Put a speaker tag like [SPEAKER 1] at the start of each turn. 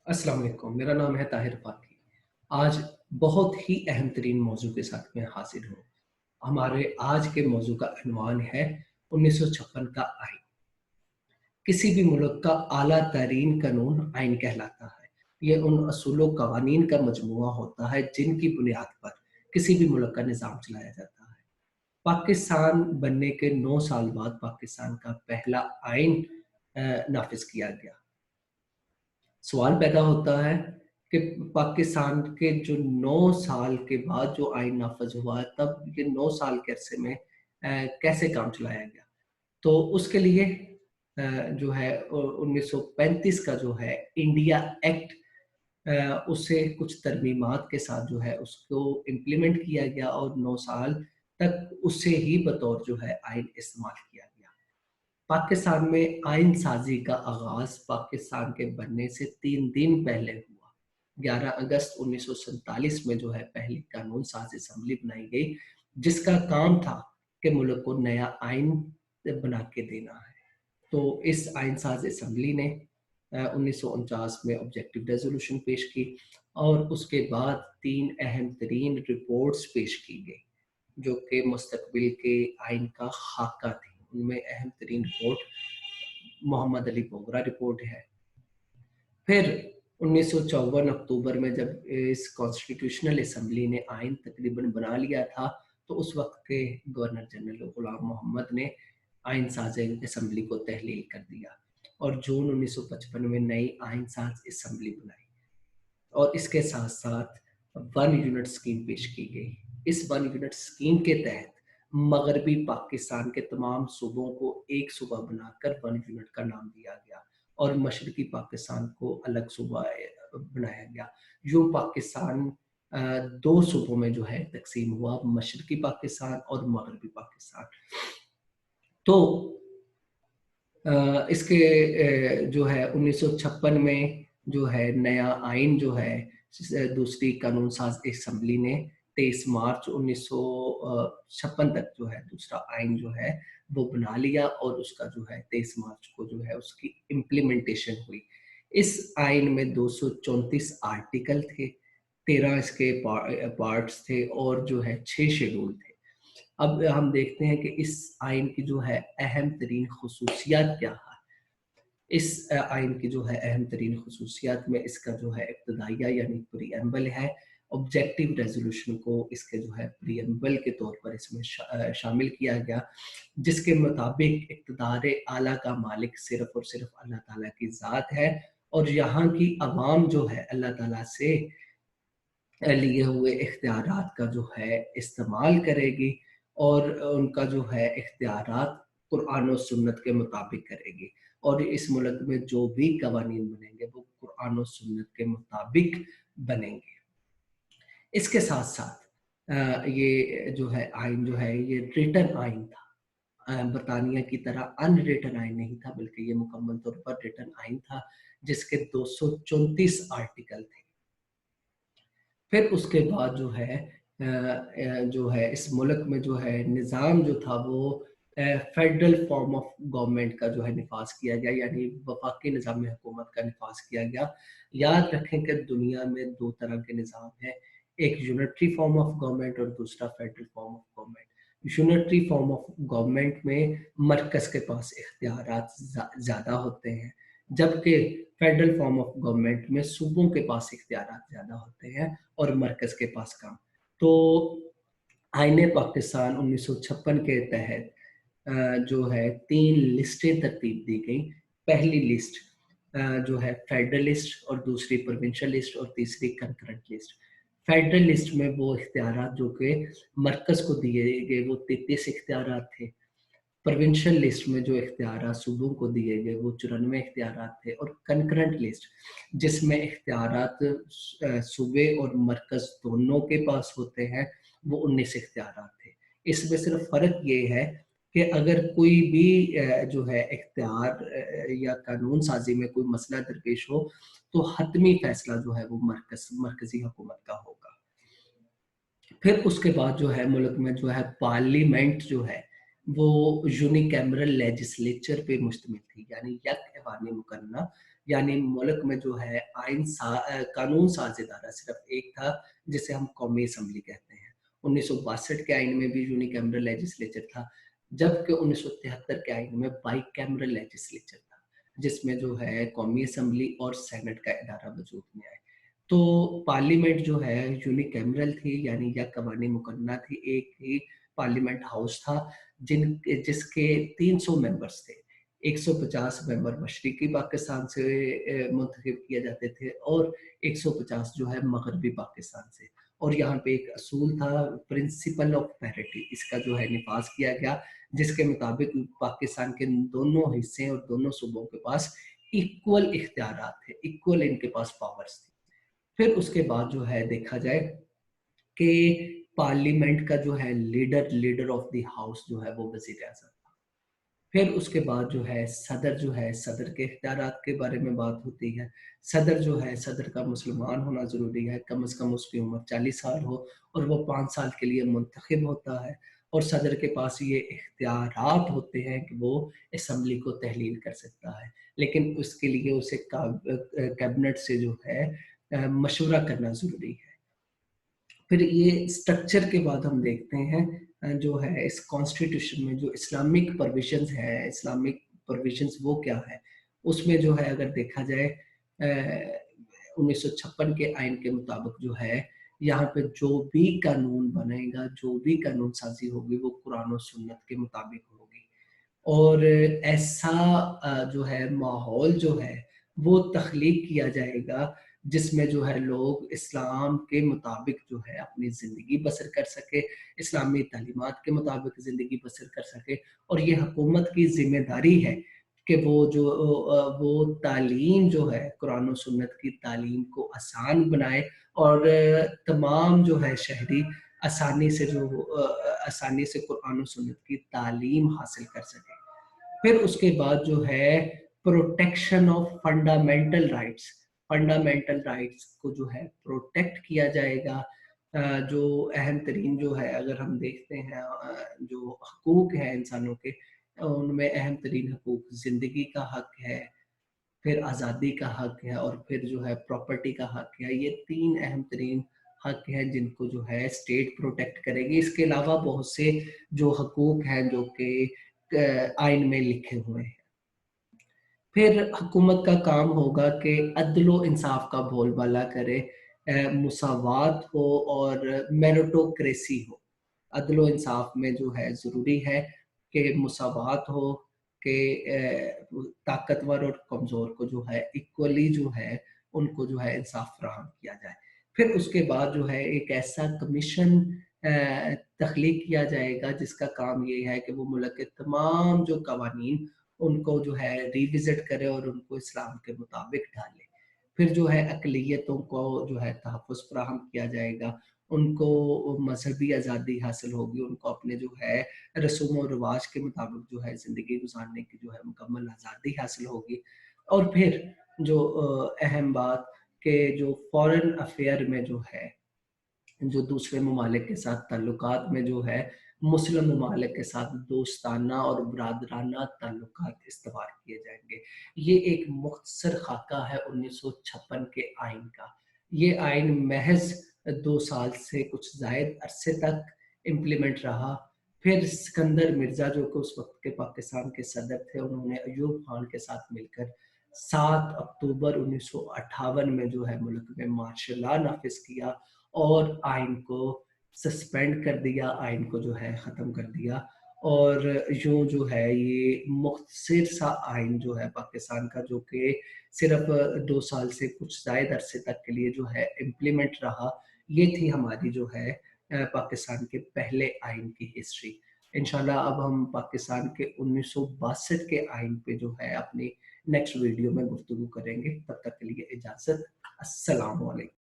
[SPEAKER 1] السلام علیکم، میرا نام ہے طاہر پاکی۔ آج بہت ہی اہم ترین موضوع کے ساتھ میں حاضر ہوں۔ ہمارے آج کے موضوع کا عنوان ہے 1956 کا آئین۔ کسی بھی ملک کا اعلیٰ ترین قانون آئین کہلاتا ہے۔ یہ ان اصول و قوانین کا مجموعہ ہوتا ہے جن کی بنیاد پر کسی بھی ملک کا نظام چلایا جاتا ہے۔ پاکستان بننے کے 9 سال بعد پاکستان کا پہلا آئین نافذ کیا گیا۔ سوال پیدا ہوتا ہے کہ پاکستان کے جو 9 سال کے بعد جو آئین نافذ ہوا ہے، تب یہ 9 سال کے عرصے میں کیسے کام چلایا گیا؟ تو اس کے لیے جو ہے 1935 کا جو ہے انڈیا ایکٹ، اسے کچھ ترمیمات کے ساتھ جو ہے اس کو امپلیمنٹ کیا گیا اور 9 سال تک اسے ہی بطور جو ہے آئین استعمال کیا گیا۔ پاکستان میں آئین سازی کا آغاز پاکستان کے بننے سے 3 دن پہلے ہوا۔ 11 اگست 1947 میں جو ہے پہلی قانون ساز اسمبلی بنائی گئی، جس کا کام تھا کہ ملک کو نیا آئین بنا کے دینا ہے۔ تو اس آئین ساز اسمبلی نے 1949 میں آبجیکٹو ریزولوشن پیش کی اور اس کے بعد 3 اہم ترین رپورٹس پیش کی گئی جو کہ مستقبل کے آئین کا خاکہ تھی۔ ان میں اہم ترین رپورٹ محمد علی بوگرا رپورٹ ہے۔ پھر 1954 اکتوبر میں جب اس کانسٹیٹیوشنل اسمبلی نے آئین تقریباً بنا لیا تھا، تو اس وقت کے گورنر جنرل غلام محمد نے آئین ساز اسمبلی کو تحلیل کر دیا اور جون 1955 میں نئی آئین ساز اسمبلی بنائی اور اس کے ساتھ ساتھ 1 یونٹ اسکیم پیش کی گئی۔ اس 1 یونٹ اسکیم کے تحت مغربی پاکستان کے تمام صوبوں کو ایک صوبہ بنا کر 1 یونٹ کا نام دیا گیا اور مشرقی پاکستان کو الگ صوبہ بنایا گیا۔ یوں پاکستان 2 صوبوں میں جو ہے تقسیم ہوا، مشرقی پاکستان اور مغربی پاکستان۔ تو اس کے جو ہے 1956 میں جو ہے نیا آئین جو ہے دوسری قانون ساز اسمبلی نے 23 مارچ 1956 تک جو ہے دوسرا آئین جو ہے وہ بنا لیا اور اس کا جو ہے 23 مارچ کو جو ہے اس کی امپلیمنٹیشن ہوئی۔ اس آئین میں 234 آرٹیکل تھے، 13 اس کے پارٹس تھے اور جو ہے 6 شیڈول تھے۔ اب ہم دیکھتے ہیں کہ اس آئین کی جو ہے اہم ترین خصوصیات کیا ہے۔ اس آئین کی جو ہے اہم ترین خصوصیات میں اس کا جو ہے ابتدائیہ یعنی پریمبل ہے۔ آبجیکٹو ریزولوشن کو اس کے جو ہے پریمبل کے طور پر اس میں شامل کیا گیا، جس کے مطابق اقتدار اعلیٰ کا مالک صرف اور صرف اللہ تعالیٰ کی ذات ہے اور یہاں کی عوام جو ہے اللہ تعالیٰ سے لیے ہوئے اختیارات کا جو ہے استعمال کرے گی اور ان کا جو ہے اختیارات قرآن و سنت کے مطابق کرے گی، اور اس ملک میں جو بھی قوانین بنیں گے وہ قرآن و سنت کے مطابق بنیں گے۔ اس کے ساتھ ساتھ یہ جو ہے آئین جو ہے یہ ریٹن آئین تھا، برطانیہ کی طرح ان ریٹن آئین نہیں تھا، بلکہ یہ مکمل طور پر ریٹن آئین تھا جس کے 234 آرٹیکل تھے۔ پھر اس کے بعد جو ہے اس ملک میں جو ہے نظام جو تھا وہ فیڈرل فارم آف گورنمنٹ کا جو ہے نفاذ کیا گیا، یعنی وفاقی نظام حکومت کا نفاذ کیا گیا۔ یاد رکھیں کہ دنیا میں 2 طرح کے نظام ہیں، ایک یونٹری فارم آف گورنمنٹ اور دوسرا federal form of government. Unitary form of government میں مرکز کے پاس اختیارات زیادہ ہوتے ہیں، جبکہ فیڈرل فارم آف گورنمنٹ میں صوبوں کے پاس اختیارات زیادہ ہوتے ہیں اور مرکز کے پاس کم۔ تو آئین پاکستان 1956 کے تحت جو ہے 3 لسٹیں ترتیب دی گئیں۔ پہلی لسٹ جو ہے فیڈرل لسٹ اور دوسری پروونشل لسٹ اور تیسری کنکرنٹ لسٹ۔ فیڈرل لسٹ میں وہ اختیارات جو کہ مرکز کو دیے گئے وہ 33 اختیارات تھے۔ پروونشل لسٹ میں جو اختیارات صوبوں کو دیے گئے وہ 94 اختیارات تھے، اور کنکرنٹ لسٹ جس میں اختیارات صوبے اور مرکز دونوں کے پاس ہوتے ہیں وہ 19 اختیارات تھے۔ اس میں صرف فرق یہ ہے کہ اگر کوئی بھی جو ہے اختیار یا قانون سازی میں کوئی مسئلہ درپیش ہو تو حتمی فیصلہ جو ہے وہ مرکزی حکومت کا ہوگا۔ پھر اس کے بعد جو ہے ملک میں جو ہے پارلیمنٹ جو ہے وہ یونی کیمرل لیجسلیچر پہ مشتمل تھی، یعنی یک ایوانی مقننہ یعنی ملک میں جو ہے قانون ساز ادارہ صرف ایک تھا جسے ہم قومی اسمبلی کہتے ہیں۔ 1962 کے آئین میں بھی یونی کیمرل لیجسلیچر تھا، جبکہ 1973 کے آئین میں بائی کیمرل لیجسلیچر تھا، جس میں جو ہے قومی اسمبلی اور سینٹ کا ادارہ وجود میں آئے۔ تو پارلیمنٹ جو ہے یونی کیمرل تھی، یعنی یا قوانین مقننہ تھی، ایک ہی پارلیمنٹ ہاؤس تھا جس کے 300 ممبرز تھے۔ 150 ممبر مشرقی پاکستان سے منتخب کیے جاتے تھے اور 150 جو ہے مغربی پاکستان سے، اور یہاں پہ ایک اصول تھا پرنسپل آف پیرٹی، اس کا جو ہے نفاذ کیا گیا، جس کے مطابق پاکستان کے دونوں حصے اور دونوں صوبوں کے پاس ایکول اختیارات تھے، ایکول ان کے پاس پاورز تھی۔ پھر اس کے بعد جو ہے دیکھا جائے کہ پارلیمنٹ کا جو ہے لیڈر آف دی ہاؤس جو ہے وہ وزیر اعظم تھا۔ پھر اس کے بعد جو ہے صدر کے اختیارات کے بارے میں بات ہوتی ہے۔ صدر کا مسلمان ہونا ضروری ہے، کم از کم اس کی عمر 40 سال ہو اور وہ 5 سال کے لیے منتخب ہوتا ہے، اور صدر کے پاس یہ اختیارات ہوتے ہیں کہ وہ اسمبلی کو تحلیل کر سکتا ہے، لیکن اس کے لیے اسے کیبنٹ سے جو ہے مشورہ کرنا ضروری ہے۔ پھر یہ سٹرکچر کے بعد ہم دیکھتے ہیں جو ہے اس کانسٹیٹیوشن میں جو اسلامک پروویژنز ہے، اسلامک پروویژنز وہ کیا ہے، اس میں جو ہے اگر دیکھا جائے 1956 کے آئین کے مطابق جو ہے یہاں پہ جو بھی قانون بنے گا، جو بھی قانون سازی ہوگی وہ قرآن و سنت کے مطابق ہوگی، اور ایسا جو ہے ماحول جو ہے وہ تخلیق کیا جائے گا جس میں جو ہے لوگ اسلام کے مطابق جو ہے اپنی زندگی بسر کر سکے، اسلامی تعلیمات کے مطابق زندگی بسر کر سکے، اور یہ حکومت کی ذمہ داری ہے کہ وہ تعلیم جو ہے قرآن و سنت کی تعلیم کو آسان بنائے، اور تمام جو ہے شہری آسانی سے قرآن و سنت کی تعلیم حاصل کر سکے۔ پھر اس کے بعد جو ہے پروٹیکشن آف فنڈامنٹل رائٹس کو جو ہے پروٹیکٹ کیا جائے گا۔ جو اہم ترین جو ہے اگر ہم دیکھتے ہیں جو حقوق ہیں انسانوں کے، ان میں اہم ترین حقوق زندگی کا حق ہے، پھر آزادی کا حق ہے، اور پھر جو ہے پراپرٹی کا حق ہے۔ یہ 3 اہم ترین حق ہیں جن کو جو ہے اسٹیٹ پروٹیکٹ کرے گی۔ اس کے علاوہ بہت سے جو حقوق ہیں جو کہ آئین میں لکھے ہوئے ہیں۔ پھر حکومت کا کام ہوگا کہ عدل و انصاف کا بول بالا کرے، مساوات ہو اور میرٹوکریسی ہو۔ عدل و انصاف میں جو ہے ضروری ہے کہ مساوات ہو، کہ طاقتور اور کمزور کو جو ہے ایکولی جو ہے ان کو جو ہے انصاف فراہم کیا جائے۔ پھر اس کے بعد جو ہے ایک ایسا کمیشن تخلیق کیا جائے گا جس کا کام یہ ہے کہ وہ ملک کے تمام جو قوانین ان کو جو ہے ریوزٹ کرے اور ان کو اسلام کے مطابق ڈھالے۔ پھر جو ہے اقلیتوں کو جو ہے تحفظ فراہم کیا جائے گا، ان کو مذہبی آزادی حاصل ہوگی، ان کو اپنے جو ہے رسوم و رواج کے مطابق جو ہے زندگی گزارنے کی جو ہے مکمل آزادی حاصل ہوگی۔ اور پھر جو اہم بات کہ جو فورن افیئر میں جو ہے جو دوسرے ممالک کے ساتھ تعلقات میں جو ہے مسلم ممالک کے ساتھ دوستانہ اور برادرانہ تعلقات استوار کیے جائیں گے۔ یہ ایک مختصر خاکہ ہے 1956 کے آئین کا۔ یہ آئین محض 2 سال سے کچھ زائد عرصے تک امپلیمنٹ رہا۔ پھر سکندر مرزا جو کہ اس وقت کے پاکستان کے صدر تھے، انہوں نے ایوب خان کے ساتھ مل کر 7 اکتوبر 1958 میں جو ہے ملک میں مارشل لا نافذ کیا اور آئین کو سسپینڈ کر دیا، آئین کو جو ہے ختم کر دیا، اور یوں جو ہے یہ مختصر سا آئین جو ہے پاکستان کا جو کہ صرف 2 سال سے کچھ زائد عرصے تک کے لیے جو ہے امپلیمنٹ رہا، یہ تھی ہماری جو ہے پاکستان کے پہلے آئین کی ہسٹری۔ انشاءاللہ اب ہم پاکستان کے 1962 کے آئین پہ جو ہے اپنی نیکسٹ ویڈیو میں گفتگو کریں گے۔ تب تک کے لیے اجازت، السلام علیکم۔